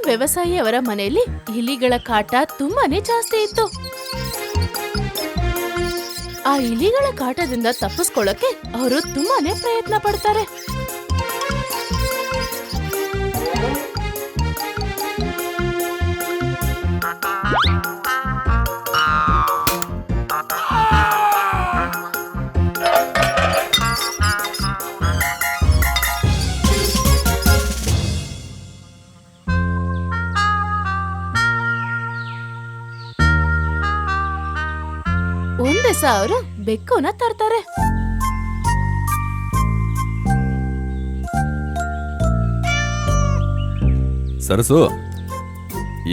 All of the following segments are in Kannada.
ವ್ಯವಸಾಯಿ ಅವರ ಮನೆಯಲ್ಲಿ ಇಲಿಗಳ ಕಾಟ ತುಂಬಾನೇ ಜಾಸ್ತಿ ಇತ್ತು. ಆ ಇಲಿಗಳ ಕಾಟದಿಂದ ತಪ್ಪಿಸ್ಕೊಳ್ಳಕ್ಕೆ ಅವರು ತುಂಬಾನೇ ಪ್ರಯತ್ನ ಪಡ್ತಾರೆ. ಒಂದಿವಸ ಅವರು ಬೆಕ್ಕುನ ತರ್ತಾರೆ. ಸರಸು,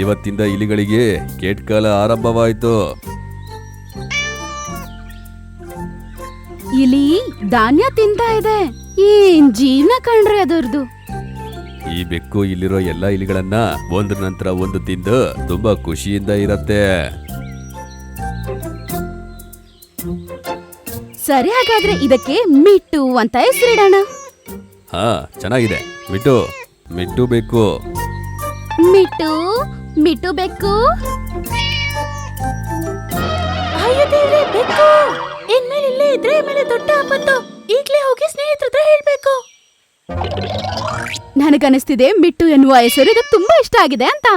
ಇವತ್ತಿಂದ ಇಲಿಗಳಿಗೆ ಕೇಟ್ಕಾಲ ಆರಂಭವಾಯಿತು. ಇಲಿ ಧಾನ್ಯ ತಿಂತಾ ಇದೆ. ಏನ್ ಜೀವನ ಕಂಡ್ರೆ ಅದರದು. ಈ ಬೆಕ್ಕು ಇಲ್ಲಿರೋ ಎಲ್ಲಾ ಇಲಿಗಳನ್ನ ಒಂದ್ರ ನಂತರ ಒಂದು ತಿಂದು ತುಂಬಾ ಖುಷಿಯಿಂದ ಇರತ್ತೆ. ಸರಿ, ಹಾಗಾದ್ರೆ ಇದಕ್ಕೆ ಮಿಟ್ಟು ಅಂತ ಹೆಸರಿಡೋಣ. ಹಾ, ಚೆನ್ನಾಗಿದೆ. ಮಿಟ್ಟು ಮಿಟ್ಟು ಬೇಕು. ಮಿಟ್ಟು ಮಿಟ್ಟು ಬೆಕ್ಕು. ಅಯ್ಯೋ ದೇವ್ರೇ, ಬೆಕ್ಕು ಇನ್ಮೇಲೆ ಇಲ್ಲೇ ಇದ್ರೆ ಮೇಲೆ ದೊಡ್ಡ ಆಪತ್ತು. ಈಗ್ಲೇ ಹೋಗಿ ಸ್ನೇಹಿತರ ಹತ್ರ ಹೇಳ್ಬೇಕು. ನನಗನಿಸ್ತಿದೆ ಮಿಟ್ಟು ಎನ್ನುವ ಹೆಸರು ಇದು ತುಂಬಾ ಇಷ್ಟ ಆಗಿದೆ ಅಂತ.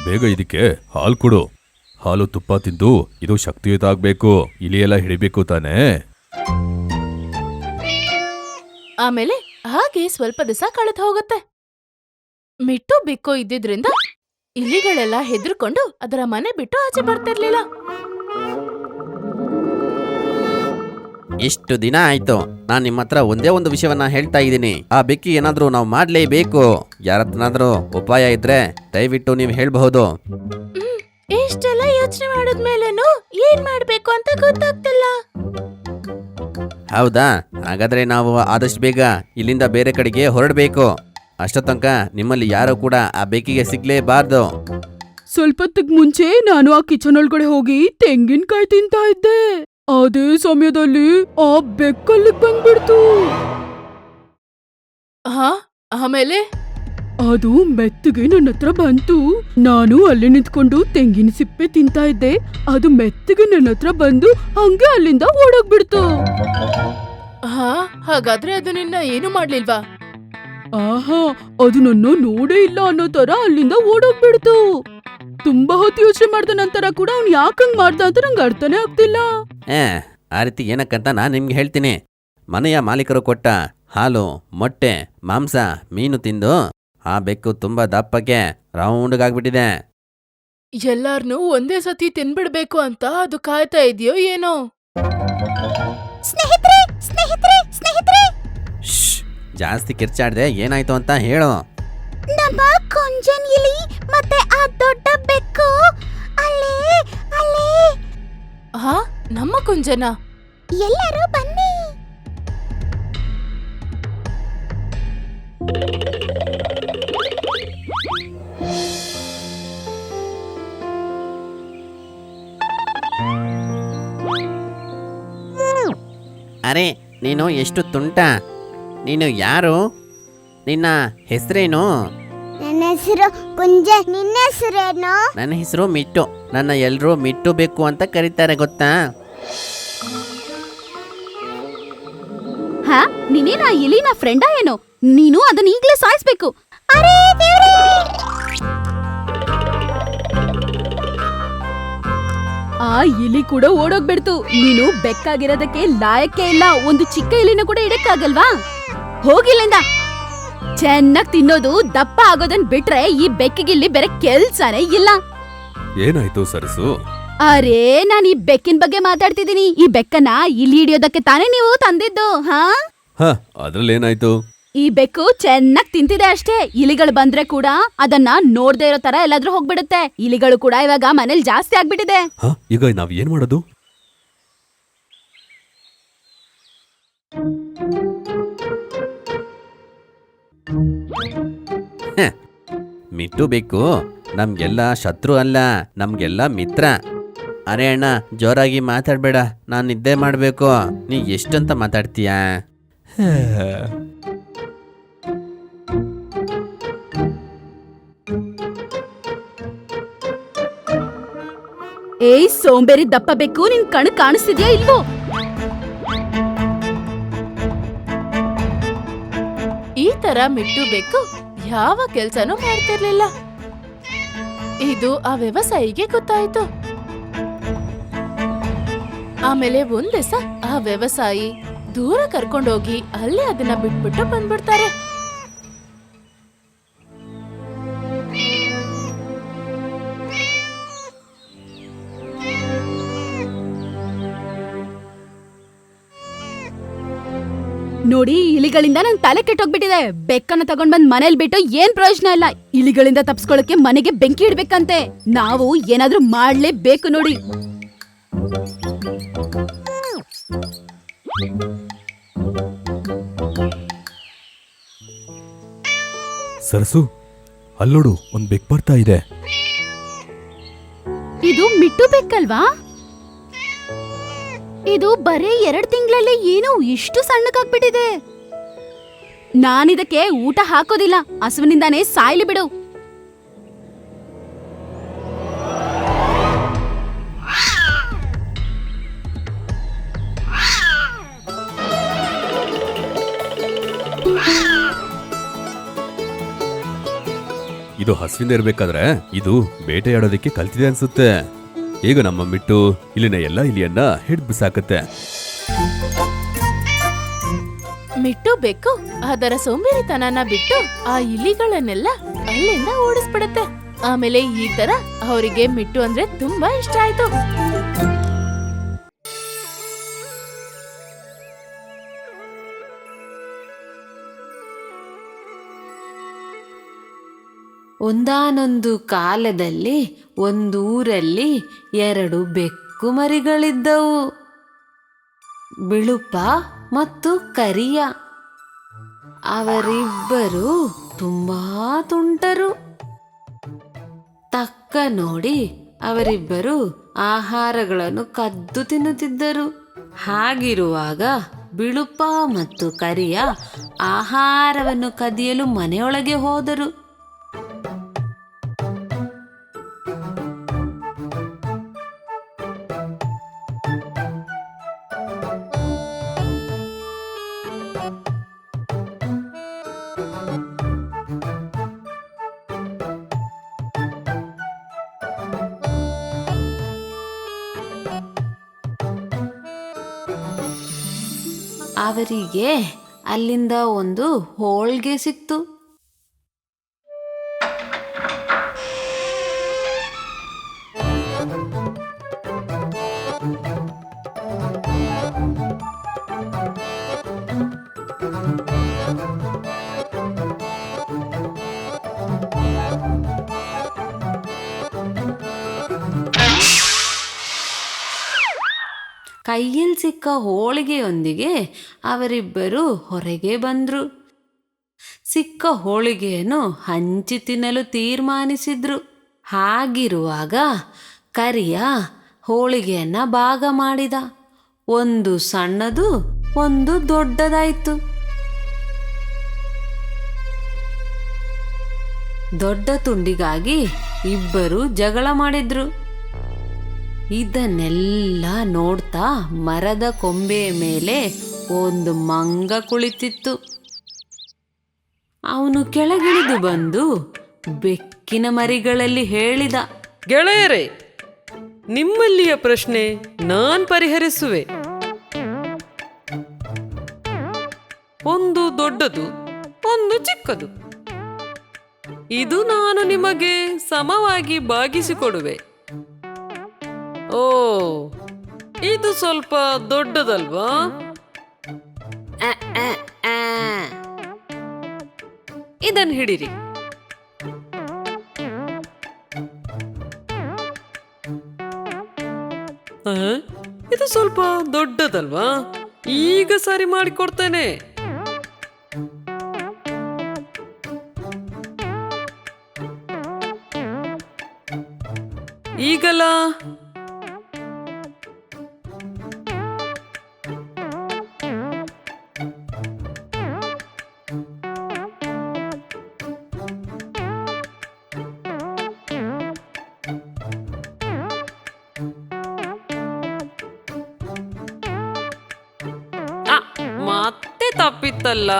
ಬೇಗ ಇದಕ್ಕೆ ಹಾಲು ಕೊಡು. ಹಾಲು ತುಪ್ಪ ತಿಂದು ಇದು ಶಕ್ತಿಯುತ ಆಗ್ಬೇಕು. ಇಲಿ ಎಲ್ಲ ಹಿಡಿಬೇಕು ತಾನೇ. ಆಮೇಲೆ ಹಾಗೆ ಸ್ವಲ್ಪ ದಿವಸ ಕಳೆದು ಹೋಗುತ್ತೆ. ಮಿಟ್ಟು ಬೆಕ್ಕು ಇದ್ದಿದ್ರಿಂದ ಇಲಿಗಳೆಲ್ಲ ಹೆದರ್ಕೊಂಡು ಅದರ ಮನೆ ಬಿಟ್ಟು ಆಚೆ ಬರ್ತಿರ್ಲಿಲ್ಲ. ಇಷ್ಟು ದಿನ ಆಯ್ತು, ನಾನ್ ನಿಮ್ಮ ಹತ್ರ ಒಂದೇ ಒಂದು ವಿಷಯವನ್ನ ಹೇಳ್ತಾ ಇದ್ದೀನಿ. ಆ ಬೆಕ್ಕಿ ಏನಾದ್ರೂ ನಾವು ಮಾಡ್ಲೇಬೇಕು. ಯಾರತ್ರನಾದ್ರೂ ಉಪಾಯ ಇದ್ರೆ ದಯವಿಟ್ಟು ನೀವು ಹೇಳ್ಬಹುದು. ಇಷ್ಟೆಲ್ಲ ಯೋಚನೆ ಮಾಡಿದ್ಮೇಲೇನು ಏನ್ ಮಾಡ್ಬೇಕು ಅಂತ ಗೊತ್ತಾಗ್ತಿಲ್ಲ. ಹೌದಾ, ಹಾಗಾದ್ರೆ ನಾವು ಆದಷ್ಟು ಬೇಗ ಇಲ್ಲಿಂದ ಬೇರೆ ಕಡೆಗೆ ಹೊರಡಬೇಕು. ಅಷ್ಟೋ ತನಕ ನಿಮ್ಮಲ್ಲಿ ಯಾರು ಕೂಡ ಆ ಬೆಕ್ಕಿಗೆ ಸಿಗ್ಲೇಬಾರ್ದು. ಸ್ವಲ್ಪತ್ತಿಗೆ ಮುಂಚೆ ನಾನು ಆ ಕಿಚನ್ ಒಳಗಡೆ ಹೋಗಿ ತೆಂಗಿನಕಾಯಿ ತಿಂತಾ ಇದ್ದೆ. ಅದೇ ಸಮಯದಲ್ಲಿ ಆ ಬೆಕ್ಕಲ್ಲಿಗೆ ಬಂದ್ಬಿಡ್ತು. ಆಮೇಲೆ ಅದು ಮೆತ್ತಗೆ ನನ್ನ ಹತ್ರ ಬಂತು. ನಾನು ಅಲ್ಲಿ ನಿಂತ್ಕೊಂಡು ತೆಂಗಿನ ಸಿಪ್ಪೆ ತಿಂತಾ ಇದ್ದೆ. ಅದು ಮೆತ್ತಗೆ ನನ್ನ ಹತ್ರ ಬಂದು ಹಂಗೆ ಅಲ್ಲಿಂದ ಓಡೋಗ್ಬಿಡ್ತು. ಹಾಗಾದ್ರೆ ಅದು ನಿನ್ನ ಏನು ಮಾಡ್ಲಿಲ್ವಾ? ಆಹಾ, ಅದು ನನ್ನ ನೋಡೇ ಇಲ್ಲ ಅನ್ನೋ ತರ ಅಲ್ಲಿಂದ ಓಡೋಗ್ಬಿಡ್ತು. ತುಂಬಾ ಹೊತ್ತು ಯೋಚನೆ ಮಾಡಿದ ನಂತರ ಕೂಡ ಅವ್ನು ಯಾಕಂಗ್ ಮಾಡ್ದ ಅಂತ ನಂಗೆ ಅರ್ಥನೇ ಆಗ್ತಿಲ್ಲ. ಆ ರೀತಿ ಏನಕ್ಕಂತ ನಾನು ನಿಮ್ಗೆ ಹೇಳ್ತೀನಿ. ಮನೆಯ ಮಾಲೀಕರು ಕೊಟ್ಟ ಹಾಲು, ಮೊಟ್ಟೆ, ಮಾಂಸ, ಮೀನು ತಿಂದು ಆ ಬೆಕ್ಕು ತುಂಬಾ ದಪ್ಪಕ್ಕೆ ರೌಂಡ್ಗಾಗ್ಬಿಟ್ಟಿದೆ. ಎಲ್ಲಾರ್ನೂ ಒಂದೇ ಸತಿ ತಿನ್ಬಿಡ್ಬೇಕು ಅಂತ ಅದು ಕಾಯ್ತಾ ಇದೆಯೋ ಏನೋ. ಜಾಸ್ತಿ ಕಿರ್ಚಾಡ್ದೆ, ಏನಾಯ್ತು ಅಂತ ಹೇಳು. ನಮ್ಮ ಕೊಂಜನ್ ಇಲಿ ಮತ್ತೆ ಆ ದೊಡ್ಡ ಬೆಕ್ಕು ಅಲ್ಲೇ ನಮ್ಮ ಕುಂಜನ. ಎಲ್ಲರೂ ಬನ್ನಿ. ಅರೆ, ನೀನು ಎಷ್ಟು ತುಂಟ. ನೀನು ಯಾರು? ನಿನ್ನ ಹೆಸರೇನು? ನನ್ನ ಹೆಸರು ಕುಂಜನ್. ನಿನ್ನ ಹೆಸರೇನು? ನನ್ನ ಹೆಸರು ಮಿಟ್ಟು. ನನ್ನ ಎಲ್ರೂ ಮಿಟ್ಟು ಬೇಕು ಅಂತ ಕರೀತಾರೆ, ಗೊತ್ತಾ? ಹಾ, ನೀನೇನಾ ಇಲಿನ ಫ್ರೆಂಡಾ ಏನೋ? ನೀನು ಅದನ್ನ ಈಗ್ಲೇ ಸಾಯಿಸ್ಬೇಕು. ಅರೇ ದೇವ್ರೇ! ಆ ಇಲಿ ಕೂಡ ಓಡೋಗ್ಬಿಡ್ತು. ನೀನು ಬೆಕ್ಕಾಗಿರೋದಕ್ಕೆ ಲಾಯಕ್ಕೆ ಇಲ್ಲ. ಒಂದು ಚಿಕ್ಕ ಇಲಿನ ಕೂಡ ಇಡಕ್ಕಾಗಲ್ವಾ? ಹೋಗಿಲ್ಲಿಂದ. ಚೆನ್ನಾಗ್ ತಿನ್ನೋದು, ದಪ್ಪ ಆಗೋದನ್ ಬಿಟ್ರೆ ಈ ಬೆಕ್ಕಿಗಿಲ್ಲಿ ಬೇರೆ ಕೆಲ್ಸನೇ ಇಲ್ಲ. ಏನಾಯ್ತು ಸರಸು? ಅರೇ, ನಾನ್ ಈ ಬೆಕ್ಕಿನ ಬಗ್ಗೆ ಮಾತಾಡ್ತಿದ್ದೀನಿ. ಈ ಬೆಕ್ಕನ್ನ ಇಲ್ಲಿ ಹಿಡಿಯೋದಕ್ಕೆ ತಾನೇ ನೀವು ತಂದಿದ್ದು? ಅದ್ರಲ್ಲೇನಾಯ್ತು? ಈ ಬೆಕ್ಕು ಚೆನ್ನಾಗ್ ತಿಂತಿದೆ ಅಷ್ಟೇ. ಇಲಿಗಳು ಬಂದ್ರೆ ಕೂಡ ಅದನ್ನ ನೋಡ್ದೇ ಇರೋ ತರ ಎಲ್ಲಾದ್ರೂ ಹೋಗ್ಬಿಡುತ್ತೆ. ಇಲಿಗಳು ಕೂಡ ಇವಾಗ ಮನೇಲಿ ಜಾಸ್ತಿ ಆಗ್ಬಿಟ್ಟಿದೆ. ಈಗ ನಾವ್ ಏನ್ ಮಾಡೋದು? ಮಿಟ್ಟು ಬೇಕು ನಮ್ಗೆಲ್ಲ ಶತ್ರು ಅಲ್ಲ, ನಮ್ಗೆಲ್ಲ ಮಿತ್ರ. ಅರೆ ಅಣ್ಣ, ಜೋರಾಗಿ ಮಾತಾಡ್ಬೇಡ, ನಾನು ನಿದ್ದೆ ಮಾಡ್ಬೇಕು. ನೀ ಎಷ್ಟಂತ ಮಾತಾಡ್ತೀಯಾ? ಏಯ್ ಸೋಂಬೇರಿ ದಪ್ಪ ಬೇಕು, ನಿನ್ ಕಣ್ ಕಾಣಿಸ್ತಿದ್ಯಾ ಇಲ್ವೋ? ಈ ತರ ಮಿಟ್ಟು ಬೆಕ್ಕು ಯಾವ ಕೆಲ್ಸನೂ ಮಾಡ್ತಿರ್ಲಿಲ್ಲ. ಇದು ಆ ವ್ಯವಸಾಯಿಗೆ ಗೊತ್ತಾಯ್ತು. ಆಮೇಲೆ ಒಂದ್ ದಿವಸ ಆ ವ್ಯವಸಾಯಿ ದೂರ ಕರ್ಕೊಂಡೋಗಿ ಅಲ್ಲೇ ಅದನ್ನ ಬಿಟ್ಬಿಟ್ಟು ಬಂದ್ಬಿಡ್ತಾರೆ. ನೋಡಿ, ಈ ಇಲಿಗಳಿಂದ ನನ್ ತಲೆ ಕೆಟ್ಟೋಗ್ಬಿಟ್ಟಿದೆ. ಬೆಕ್ಕನ್ನ ತಗೊಂಡ್ ಬಂದ್ ಮನೇಲಿ ಬಿಟ್ಟು ಏನ್ ಪ್ರಯೋಜನ ಇಲ್ಲ. ಇಲಿಗಳಿಂದ ತಪ್ಸ್ಕೊಳಕ್ಕೆ ಮನೆಗೆ ಬೆಂಕಿ ಇಡ್ಬೇಕಂತೆ. ನಾವು ಏನಾದ್ರೂ ಮಾಡ್ಲೇಬೇಕು ನೋಡಿ. ಸರಸು, ಅಲ್ಲೋಡು, ಒಂದ್ ಬೆಕ್ ಬರ್ತಾ ಇದೆ. ಇದು ಮಿಟ್ಟು ಬೆಕ್ಕಲ್ವಾ? ಇದು ಬರೀ 2 ತಿಂಗಳಲ್ಲಿ ಏನು ಇಷ್ಟು ಸಣ್ಣಗಾಗ್ಬಿಟ್ಟಿದೆ. ನಾನಿದಕ್ಕೆ ಊಟ ಹಾಕೋದಿಲ್ಲ, ಹಸುವಿನಿಂದಾನೇ ಸಾಯ್ಲಿ ಬಿಡು. ಇದು ಹಸುವಿಂದ ಇರ್ಬೇಕಾದ್ರೆ ಇದು ಬೇಟೆಯಾಡೋದಕ್ಕೆ ಕಲ್ತಿದೆ ಅನ್ಸುತ್ತೆ. ಈಗ ನಮ್ಮ ಮಿಟ್ಟು ಇಲ್ಲಿನ ಎಲ್ಲ ಇಲಿಯನ್ನ ಹಿಡ್ದು ಬಿಸಾಕತ್ತೆ. ಮಿಟ್ಟು ಬೆಕ್ಕು ಅದರ ಸೋಂಬೇರಿತನನ ಬಿಟ್ಟು ಆ ಇಲಿಗಳನ್ನೆಲ್ಲ ಅಲ್ಲಿಂದ ಓಡಿಸ್ಬಿಡತ್ತೆ. ಆಮೇಲೆ ಈ ತರ ಅವರಿಗೆ ಮಿಟ್ಟು ಅಂದ್ರೆ ತುಂಬಾ ಇಷ್ಟ ಆಯ್ತು. ಒಂದಾನೊಂದು ಕಾಲದಲ್ಲಿ ಒಂದೂರಲ್ಲಿ 2 ಬೆಕ್ಕು ಮರಿಗಳಿದ್ದವು, ಬಿಳುಪ ಮತ್ತು ಕರಿಯ. ಅವರಿಬ್ಬರು ತುಂಬಾ ತುಂಟರು. ತಕ್ಕ ನೋಡಿ ಅವರಿಬ್ಬರು ಆಹಾರಗಳನ್ನು ಕದ್ದು ತಿನ್ನುತ್ತಿದ್ದರು. ಹಾಗಿರುವಾಗ ಬಿಳುಪ ಮತ್ತು ಕರಿಯ ಆಹಾರವನ್ನು ಕದಿಯಲು ಮನೆಯೊಳಗೆ ಹೋದರು. ಅವರಿಗೆ ಅಲ್ಲಿಂದ ಒಂದು ಹೋಳ್ಗೆ ಸಿಕ್ತು. ಕೈಯಲ್ಲಿ ಸಿಕ್ಕ ಹೋಳಿಗೆಯೊಂದಿಗೆ ಅವರಿಬ್ಬರು ಹೊರಗೆ ಬಂದರು. ಸಿಕ್ಕ ಹೋಳಿಗೆಯನ್ನು ಹಂಚಿ ತಿನ್ನಲು ತೀರ್ಮಾನಿಸಿದ್ರು. ಹಾಗಿರುವಾಗ ಕರಿಯ ಹೋಳಿಗೆಯನ್ನ ಭಾಗ ಮಾಡಿದ. ಒಂದು ಸಣ್ಣದು, ಒಂದು ದೊಡ್ಡದಾಯಿತು. ದೊಡ್ಡ ತುಂಡಿಗಾಗಿ ಇಬ್ಬರು ಜಗಳ ಮಾಡಿದ್ರು. ಇದನ್ನೆಲ್ಲ ನೋಡ್ತಾ ಮರದ ಕೊಂಬೆಯ ಮೇಲೆ ಒಂದು ಮಂಗ ಕುಳಿತಿತ್ತು. ಅವನು ಕೆಳಗಿಳಿದು ಬಂದು ಬೆಕ್ಕಿನ ಮರಿಗಳಲ್ಲಿ ಹೇಳಿದ, ಗೆಳೆಯರೇ, ನಿಮ್ಮಲ್ಲಿಯ ಪ್ರಶ್ನೆ ನಾನ್ ಪರಿಹರಿಸುವೆ. ಒಂದು ದೊಡ್ಡದು, ಒಂದು ಚಿಕ್ಕದು. ಇದು ನಾನು ನಿಮಗೆ ಸಮವಾಗಿ ಭಾಗಿಸಿಕೊಡುವೆ. ಓ, ಇದು ಸ್ವಲ್ಪ ದೊಡ್ಡದಲ್ವಾ? ಇದನ್ನು ಹಿಡಿರಿ. ಇದು ಸ್ವಲ್ಪ ದೊಡ್ಡದಲ್ವಾ? ಈಗ ಸರಿ ಮಾಡಿಕೊಡ್ತೇನೆ. ಈಗಲ್ಲ ತಪ್ಪಿತ್ತಲ್ಲ.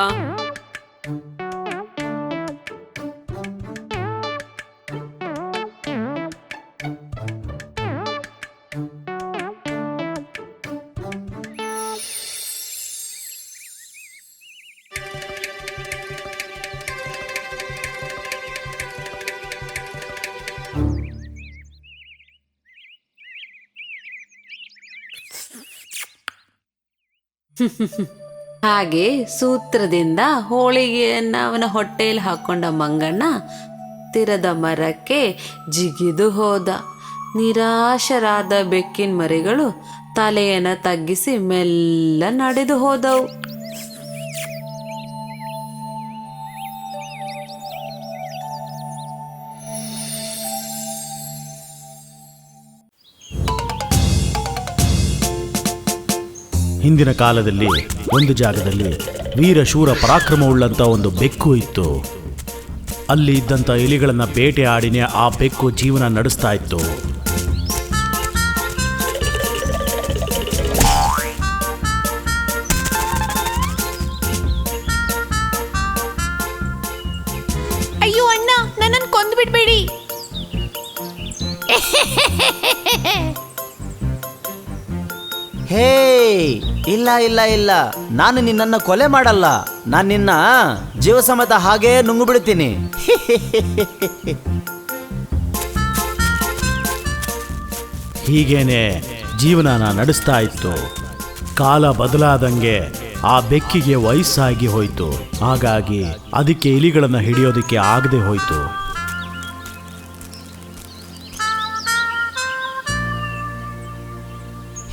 ಹಾಗೆ ಸೂತ್ರದಿಂದ ಹೋಳಿಗೆಯನ್ನ ಅವನ ಹೊಟ್ಟೆಯಲ್ಲಿ ಹಾಕೊಂಡ ಮಂಗಣ್ಣ ತಿರದ ಮರಕ್ಕೆ ಜಿಗಿದು ಹೋದ. ನಿರಾಶರಾದ ಬೆಕ್ಕಿನ ಮರಿಗಳು ತಲೆಯನ್ನ ತಗ್ಗಿಸಿ ಮೆಲ್ಲ ನಡೆದು ಹೋದವು. ಹಿಂದಿನ ಕಾಲದಲ್ಲಿ ಒಂದು ಜಾಗದಲ್ಲಿ ವೀರಶೂರ ಪರಾಕ್ರಮವುಳ್ಳಂಥ ಒಂದು ಬೆಕ್ಕು ಇತ್ತು. ಅಲ್ಲಿ ಇದ್ದಂಥ ಇಲಿಗಳನ್ನು ಬೇಟೆ ಆಡಿನೇ ಆ ಬೆಕ್ಕು ಜೀವನ ನಡೆಸ್ತಾ ಇತ್ತು. ಅಯ್ಯೋ ಅಣ್ಣ, ನನ್ನನ್ನು ಕೊಂದು ಬಿಡ್ಬೇಡಿ. ಹೇ, ಇಲ್ಲ ಇಲ್ಲ ಇಲ್ಲ, ನಾನು ನಿನ್ನನ್ನು ಕೊಲೆ ಮಾಡಲ್ಲ. ನಾನು ನಿನ್ನ ಜೀವ ಸಮೇತ ಹಾಗೇ ನುಂಗು ಬಿಡ್ತೀನಿ. ಹೀಗೇನೆ ಜೀವನನ ನಡೆಸ್ತಾ ಇತ್ತು. ಕಾಲ ಬದಲಾದಂಗೆ ಆ ಬೆಕ್ಕಿಗೆ ವಯಸ್ಸಾಗಿ ಹೋಯಿತು. ಹಾಗಾಗಿ ಅದಕ್ಕೆ ಇಲಿಗಳನ್ನು ಹಿಡಿಯೋದಕ್ಕೆ ಆಗದೆ ಹೋಯಿತು.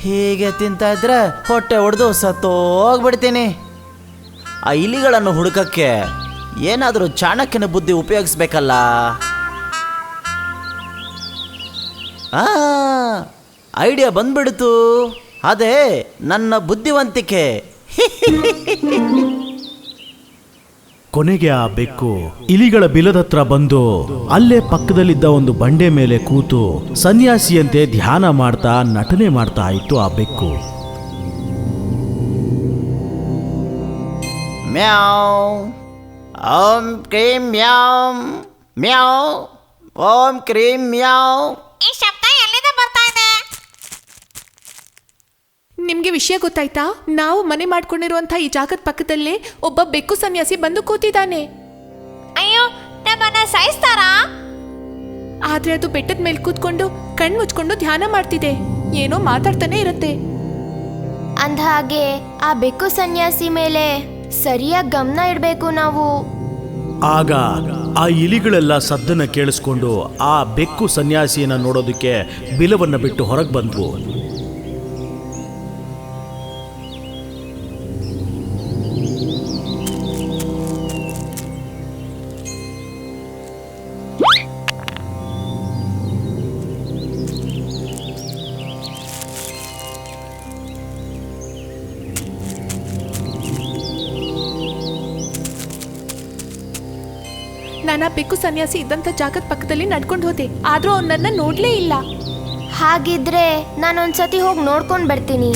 ಹೀಗೆ ತಿಂತಾ ಇದ್ರೆ ಹೊಟ್ಟೆ ಹೊಡೆದು ಸತ್ತೋಗ್ಬಿಡ್ತೀನಿ. ಆ ಇಲಿಗಳನ್ನು ಹುಡುಕಕ್ಕೆ ಏನಾದರೂ ಚಾಣಕ್ಯನ ಬುದ್ಧಿ ಉಪಯೋಗಿಸ್ಬೇಕಲ್ಲ. ಐಡಿಯಾ ಬಂದ್ಬಿಡ್ತು. ಅದೇ ನನ್ನ ಬುದ್ಧಿವಂತಿಕೆ. ಕೊನೆಗೆ ಆ ಬೆಕ್ಕು ಇಲಿಗಳ ಬಿಲದತ್ರ ಬಂದು ಅಲ್ಲೇ ಪಕ್ಕದಲ್ಲಿದ್ದ ಒಂದು ಬಂಡೆ ಮೇಲೆ ಕೂತು ಸನ್ಯಾಸಿಯಂತೆ ಧ್ಯಾನ ಮಾಡ್ತಾ ನಟನೆ ಮಾಡ್ತಾ ಇತ್ತು ಆ ಬೆಕ್ಕು. ಮ್ಯಾವ್ ಓಂ ಕ್ರೀಂ ಮ್ಯಾವ್, ಮ್ಯಾವ್ ಓಂ ಕ್ರೀಂ ಮ್ಯಾವ್. ಈ ಶಬ್ದ ಎಲ್ಲಿಂದ ಬರ್ತಾ ಇದೆ? ನಿಮ್ಗೆ ವಿಷಯ ಗೊತ್ತಾಯ್ತಾ? ನಾವು ಮನೆ ಮಾಡ್ಕೊಂಡಿರುವಂತ ಈ ಜಾಗದ ಪಕ್ಕದಲ್ಲೇ ಒಬ್ಬ ಬೆಕ್ಕು ಸನ್ಯಾಸಿ ಬಂದು ಕೂತಿದ್ದಾನೆ. ಅಯ್ಯೋ, ನಮ್ಮನ್ನ ಸಾಯಿಸ್ತಾರಾ? ಆದ್ರೆ ಅದು ಬೆಟ್ಟದ ಮೇಲೆ ಕೂತ್ಕೊಂಡು ಕಣ್ಣು ಮುಚ್ಕೊಂಡು ಧ್ಯಾನ ಮಾಡ್ತಿದೆ. ಏನೋ ಮಾತಾಡ್ತಾನೆ ಇರುತ್ತೆ. ಅಂದಹಾಗೆ ಆ ಬೆಕ್ಕು ಸನ್ಯಾಸಿ ಮೇಲೆ ಸರಿಯಾಗಿ ಗಮನ ಇಡಬೇಕು ನಾವು. ಆಗ ಆ ಇಲಿಗಳೆಲ್ಲ ಸದ್ದನ್ನ ಕೇಳಿಸ್ಕೊಂಡು ಆ ಬೆಕ್ಕು ಸನ್ಯಾಸಿಯನ್ನ ನೋಡೋದಕ್ಕೆ ಬಿಲವನ್ನ ಬಿಟ್ಟು ಹೊರಗೆ ಬಂದ್ವು. ನಾನು ಆ ಬೆಕ್ಕು ಸನ್ಯಾಸಿ ಇದ್ದಂತ ಜಾಗದ ಪಕ್ಕದಲ್ಲಿ ನಡ್ಕೊಂಡು ಹೋದೆ, ಆದ್ರೂ ಅವ್ನು ನನ್ನ ನೋಡ್ಲೇ ಇಲ್ಲ. ಹಾಗಿದ್ರೆ ನಾನೊಂದ್ಸತಿ ಹೋಗಿ ನೋಡ್ಕೊಂಡು ಬರ್ತೀನಿ.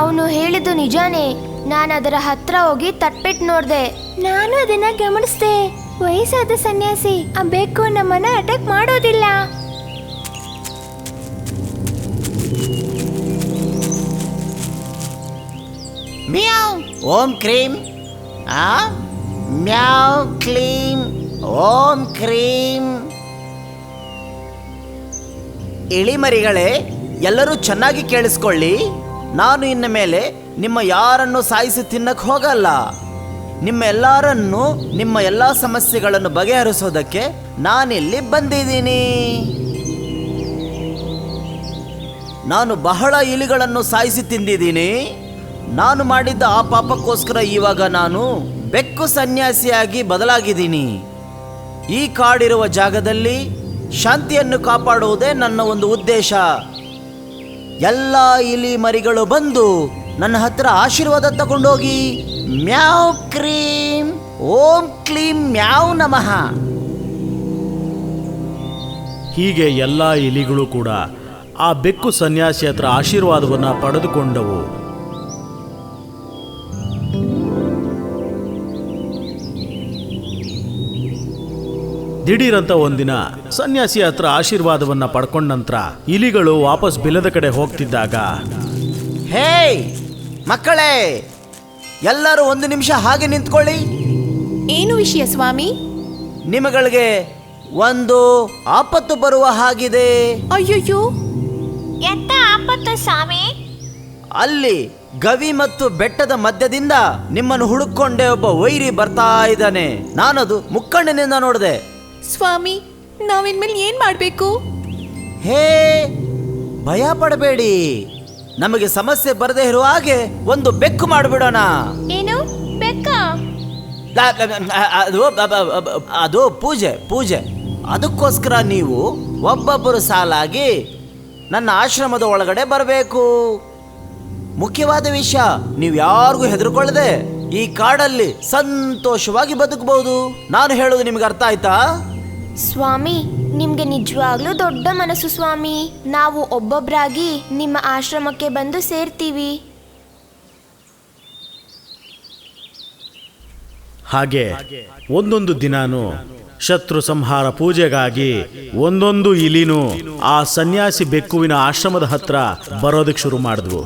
ಅವನು ಹೇಳಿದ್ದು ನಿಜಾನೇ. ನಾನು ಅದರ ಹತ್ರ ಹೋಗಿ ತಟ್ಬಿಟ್ಟು ನೋಡ್ದೆ. ನಾನು ಅದನ್ನ ಗಮನಿಸ್ದೆ. ವಯಸ್ಸಾದ ಸನ್ಯಾಸಿ ಆ ಬೆಕ್ಕು ನಮ್ಮನ್ನ ಅಟ್ಯಾಕ್ ಮಾಡೋದಿಲ್ಲ. ಮ್ಯಾವ್ ಓಂ ಕ್ರೀಂ, ಮ್ಯಾವ್ ಕ್ಲೀಂ ಓಂ ಕ್ರೀಂ. ಇಳಿಮರಿಗಳೇ, ಎಲ್ಲರೂ ಚೆನ್ನಾಗಿ ಕೇಳಿಸ್ಕೊಳ್ಳಿ. ನಾನು ಇನ್ನು ಮೇಲೆ ನಿಮ್ಮ ಯಾರನ್ನು ಸಾಯಿಸಿ ತಿನ್ನಕ್ಕೆ ಹೋಗಲ್ಲ. ನಿಮ್ಮೆಲ್ಲರನ್ನು, ನಿಮ್ಮ ಎಲ್ಲ ಸಮಸ್ಯೆಗಳನ್ನು ಬಗೆಹರಿಸೋದಕ್ಕೆ ನಾನಿಲ್ಲಿ ಬಂದಿದ್ದೀನಿ. ನಾನು ಬಹಳ ಇಲಿಗಳನ್ನು ಸಾಯಿಸಿ ತಿಂದಿದ್ದೀನಿ. ನಾನು ಮಾಡಿದ್ದ ಆ ಪಾಪಕ್ಕೋಸ್ಕರ ಇವಾಗ ನಾನು ಬೆಕ್ಕು ಸನ್ಯಾಸಿಯಾಗಿ ಬದಲಾಗಿದ್ದೀನಿ. ಈ ಕಾಡಿರುವ ಜಾಗದಲ್ಲಿ ಶಾಂತಿಯನ್ನು ಕಾಪಾಡುವುದೇ ನನ್ನ ಒಂದು ಉದ್ದೇಶ. ಎಲ್ಲ ಇಲಿ ಮರಿಗಳು ಬಂದು ನನ್ನ ಹತ್ರ ಆಶೀರ್ವಾದ ತಗೊಂಡೋಗಿ. ಮ್ಯಾವ್ ಕ್ರೀಂ ಓಂ ಕ್ಲೀಂ ಮ್ಯಾವ್ ನಮಃ. ಹೀಗೆ ಎಲ್ಲ ಇಲಿಗಳು ಕೂಡ ಆ ಬೆಕ್ಕು ಸನ್ಯಾಸಿ ಹತ್ರ ಆಶೀರ್ವಾದವನ್ನ ಪಡೆದುಕೊಂಡವು. ದಿಢೀರಂತ ಒಂದಿನ ಸನ್ಯಾಸಿ ಹತ್ರ ಆಶೀರ್ವಾದವನ್ನ ಪಡ್ಕೊಂಡ ನಂತರ ಇಲಿಗಳು ವಾಪಸ್ ಬಿಲದ ಕಡೆ ಹೋಗ್ತಿದ್ದಾಗ, ಹೇಯ್ ಮಕ್ಕಳೇ, ಎಲ್ಲರೂ 1 ನಿಮಿಷ ಹಾಗೆ ನಿಂತ್ಕೊಳ್ಳಿ. ಏನು ವಿಷಯ ಸ್ವಾಮಿ? ನಿಮಗಳಿಗೆ ಒಂದು ಆಪತ್ತು ಬರುವ ಹಾಗಿದೆ. ಅಯ್ಯಯ್ಯೋ, ಎಂತ ಆಪತ್ತು ಸ್ವಾಮಿ? ಅಲ್ಲಿ ಗವಿ ಮತ್ತು ಬೆಟ್ಟದ ಮಧ್ಯದಿಂದ ನಿಮ್ಮನ್ನು ಹುಡುಕೊಂಡೆ ಒಬ್ಬ ವೈರಿ ಬರ್ತಾ ಇದ್ದಾನೆ. ನಾನದು ಮುಕ್ಕಣ್ಣಿನಿಂದ ನೋಡಿದೆ. ಸ್ವಾಮಿ, ನಾವಿನ್ಮೇಲೆ ಏನ್ ಮಾಡ್ಬೇಕು? ಹೇ, ಭಯ ಪಡಬೇಡಿ. ನಮಗೆ ಸಮಸ್ಯೆ ಬರದೇ ಇರುವ ಹಾಗೆ ಒಂದು ಬೆಕ್ಕು ಮಾಡಿಬಿಡೋಣ. ಏನು ಬೆಕ್ಕ? ಅದು ಪೂಜೆ. ಅದಕ್ಕೋಸ್ಕರ ನೀವು ಒಬ್ಬೊಬ್ಬರು ಸಾಲಾಗಿ ನನ್ನ ಆಶ್ರಮದ ಒಳಗಡೆ ಬರಬೇಕು. ಮುಖ್ಯವಾದ ವಿಷಯ, ನೀವು ಯಾರಿಗೂ ಹೆದರ್ಕೊಳ್ಳದೆ ಈ ಕಾಡಲ್ಲಿ ಸಂತೋಷವಾಗಿ ಬದುಕಬಹುದು. ನಾನು ಹೇಳೋದು ನಿಮ್ಗೆ ಅರ್ಥ ಆಯ್ತಾ? ಸ್ವಾಮಿ, ನಿಮ್ಗೆ ನಿಜವಾಗ್ಲೂ ದೊಡ್ಡ ಮನಸ್ಸು ಸ್ವಾಮಿ. ನಾವು ಒಬ್ಬೊಬ್ರಾಗಿ ನಿಮ್ಮ ಆಶ್ರಮಕ್ಕೆ ಬಂದು ಸೇರ್ತೀವಿ. ಹಾಗೆ ಒಂದೊಂದು ದಿನಾನು ಶತ್ರು ಸಂಹಾರ ಪೂಜೆಗಾಗಿ ಒಂದೊಂದು ಇಲಿನೂ ಆ ಸನ್ಯಾಸಿ ಬೆಕ್ಕುವಿನ ಆಶ್ರಮದ ಹತ್ರ ಬರೋದಕ್ಕೆ ಶುರು ಮಾಡಿದ್ವು.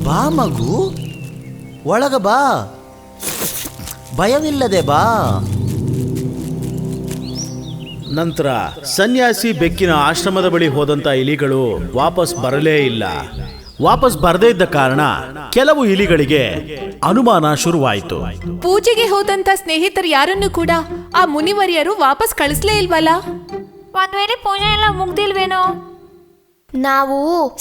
ಬಾ ಮಗು, ಒಳಗ ಬಾ, ಭಯವಿಲ್ಲದೆ ಬಾ. ನಂತರ ಸನ್ಯಾಸಿ ಬೆಕ್ಕಿನ ಆಶ್ರಮದ ಬಳಿ ಹೋದಂತ ಇಲಿಗಳು ವಾಪಸ್ ಬರಲೇ ಇಲ್ಲ. ವಾಪಸ್ ಬರದೇ ಇದ್ದ ಕಾರಣ ಕೆಲವು ಇಲಿಗಳಿಗೆ ಅನುಮಾನ ಶುರುವಾಯಿತು. ಪೂಜೆಗೆ ಹೋದಂತ ಸ್ನೇಹಿತರು ಯಾರನ್ನು ಕೂಡ ಆ ಮುನಿವರಿಯರು ವಾಪಸ್ ಕಳಿಸ್ಲೇ ಇಲ್ವಲ್ಲ? ಒಂದ್ ವೇಳೆ ಪೂಜೆ ಎಲ್ಲ ಮುಗ್ದಿಲ್ವೇನೋ? ನಾವು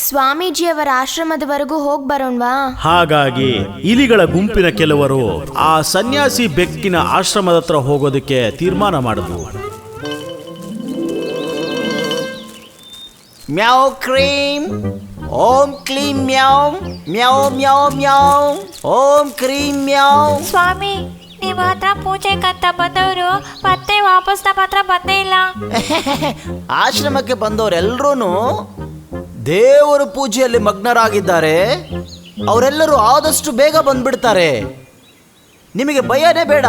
ಸ್ವಾಮೀಜಿಯವರ ಆಶ್ರಮದವರೆಗೂ ಹೋಗಿ ಬರೋಣವಾ? ಹಾಗಾಗಿ ಇಲಿಗಳ ಗುಂಪಿನ ಕೆಲವರು ಆ ಸನ್ಯಾಸಿ ಬೆಕ್ಕಿನ ಆಶ್ರಮದ ಹತ್ರ ಹೋಗೋದಕ್ಕೆ ತೀರ್ಮಾನ ಮಾಡಿದ್ವು. ಮ್ಯಾವ್ ಕ್ರೀಂ ಓಂ ಕ್ಲೀಂ ಮ್ಯಾವ್ ಮ್ಯಾವ್ ಮ್ಯಾವ್ ಮ್ಯಾವ್ ಓಂ ಕ್ರೀಂ ಮ್ಯಾವ್. ಸ್ವಾಮಿ, ನಿಮ್ಮ ಹತ್ರ ಪೂಜೆಗಂತ ಬಂದವರು ಮತ್ತೆ ವಾಪಸ್ ನಮ್ಮ ಹತ್ರ ಬಂದೇ ಇಲ್ಲ. ಆಶ್ರಮಕ್ಕೆ ಬಂದವರೆಲ್ಲರೂ ದೇವರ ಪೂಜೆಯಲ್ಲಿ ಮಗ್ನರಾಗಿದ್ದಾರೆ. ಅವರೆಲ್ಲರೂ ಆದಷ್ಟು ಬೇಗ ಬಂದ್ಬಿಡ್ತಾರೆ. ನಿಮಗೆ ಭಯನೇ ಬೇಡ.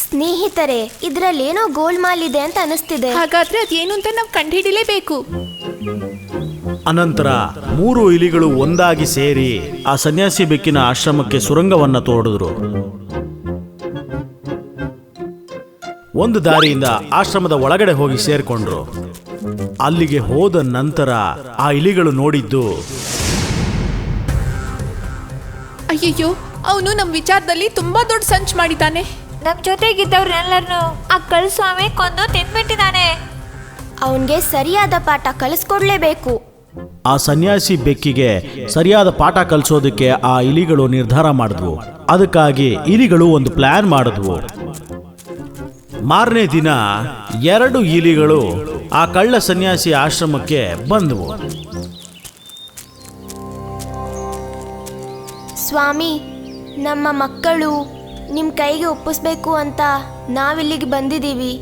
ಸ್ನೇಹಿತರೆ, ಇದ್ರಲ್ಲಿ ಏನೋ ಗೋಲ್ಮಾಲ್ ಇದೆ ಅಂತ ಅನಿಸ್ತಿದೆ. ಹಾಗಾದ್ರೆ ಅದೇನು ಅಂತ ನಾವು ಕಂಡುಹಿಡಿಲೇಬೇಕು. ಅನಂತರ 3 ಇಲಿಗಳು ಒಂದಾಗಿ ಸೇರಿ ಆ ಸನ್ಯಾಸಿ ಬೆಕ್ಕಿನ ಆಶ್ರಮಕ್ಕೆ ಸುರಂಗವನ್ನ ತೋಡಿದ್ರು. ಒಂದು ದಾರಿಯಿಂದ ಆಶ್ರಮದ ಒಳಗಡೆ ಹೋಗಿ ಸೇರ್ಕೊಂಡ್ರು. ಅಲ್ಲಿಗೆ ಹೋದ ನಂತರ ಆ ಇಲಿಗಳು ನೋಡಿದ್ದು, ಅಯ್ಯಯ್ಯೋ, ಅವನು ನಮ್ಮ ವಿಚಾರದಲ್ಲಿ ತುಂಬಾ ದೊಡ್ಡ ಸಂಚು ಮಾಡಿದ್ದಾನೆ. ನಮ್ ಜೊತೆಗಿದ್ದವ್ರನ್ನೆಲ್ಲರನ್ನು ಆ ಕಳ್ಸ್ವಾಮಿ ಕೊಂದು ತಿಂದ್ಬಿಟ್ಟಿದ್ದಾನೆ. ಅವನ್ಗೆ ಸರಿಯಾದ ಪಾಠ ಕಲಿಸ್ಕೊಡ್ಲೇಬೇಕು. ಆ ಸನ್ಯಾಸಿ ಬೆಕ್ಕಿಗೆ ಸರಿಯಾದ ಪಾಠ ಕಲಿಸೋದಕ್ಕೆ ಆ ಇಲಿಗಳು ನಿರ್ಧಾರ ಮಾಡಿದ್ವು. ಅದಕ್ಕಾಗಿ ಇಲಿಗಳು ಒಂದು ಪ್ಲಾನ್ ಮಾಡಿದ್ವು. ಮಾರನೇ ದಿನ 2 ಇಲಿಗಳು ಆ ಕಳ್ಳ ಸನ್ಯಾಸಿ ಆಶ್ರಮಕ್ಕೆ ಬಂದವು. ಸ್ವಾಮಿ, ನಮ್ಮ ಮಕ್ಕಳು ನಿಮ್ಮ ಕೈಗೆ ಒಪ್ಪಿಸ್ಬೇಕು ಅಂತ ನಾವಿಲ್ಲಿಗೆ ಬಂದಿದ್ದೀವಿ.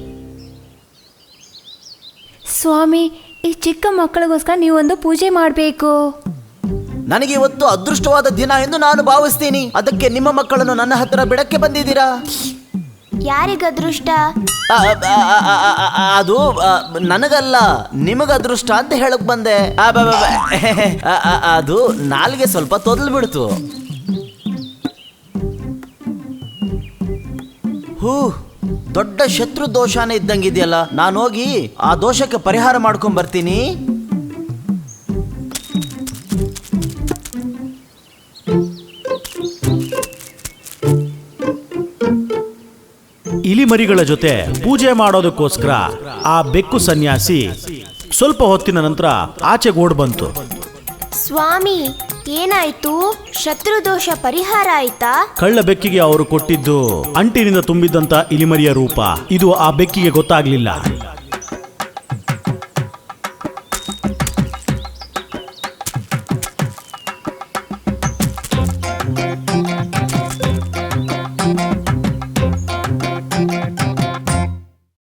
ಸ್ವಾಮಿ, ಈ ಚಿಕ್ಕ ಮಕ್ಕಳಿಗೋಸ್ಕರ ನೀವೊಂದು ಪೂಜೆ ಮಾಡಬೇಕು. ನನಗೆ ಇವತ್ತು ಅದೃಷ್ಟವಾದ ದಿನ ಎಂದು ನಾನು ಭಾವಿಸ್ತೀನಿ. ಅದಕ್ಕೆ ನಿಮ್ಮ ಮಕ್ಕಳನ್ನು ನನ್ನ ಹತ್ರ ಬಿಡಕ್ಕೆ ಬಂದಿದ್ದೀರಾ. ಯಾರಿಗೆ ಅದೃಷ್ಟ? ಅದು ನನಗಲ್ಲ, ನಿಮಗ ಅದೃಷ್ಟ ಅಂತ ಹೇಳಕ್ ಬಂದೆ. ಅದು ನಾಲ್ಗೆ ಸ್ವಲ್ಪ ತೊದಲು ಬಿಡ್ತು. ದೊಡ್ಡ ಶತ್ರು ದೋಷಾನೇ ಇದ್ದಂಗಿದೆಯಲ್ಲ. ನಾನು ಹೋಗಿ ಆ ದೋಷಕ್ಕೆ ಪರಿಹಾರ ಮಾಡ್ಕೊಂಡ್ ಬರ್ತೀನಿ. ಇಲಿಮರಿಗಳ ಜೊತೆ ಪೂಜೆ ಮಾಡೋದಕ್ಕೋಸ್ಕರ ಆ ಬೆಕ್ಕು ಸನ್ಯಾಸಿ ಸ್ವಲ್ಪ ಹೊತ್ತಿನ ನಂತರ ಆಚೆಗೆ ಓಡ್ ಬಂತು. ಸ್ವಾಮಿ, ಏನಾಯ್ತು? ಶತ್ರು ದೋಷ ಪರಿಹಾರ ಆಯ್ತಾ? ಕಳ್ಳ ಬೆಕ್ಕಿಗೆ ಅವರು ಕೊಟ್ಟಿದ್ದು ಅಂಟಿನಿಂದ ತುಂಬಿದ್ದಂತ ಇಲಿಮರಿಯ ರೂಪ. ಇದು ಆ ಬೆಕ್ಕಿಗೆ ಗೊತ್ತಾಗ್ಲಿಲ್ಲ.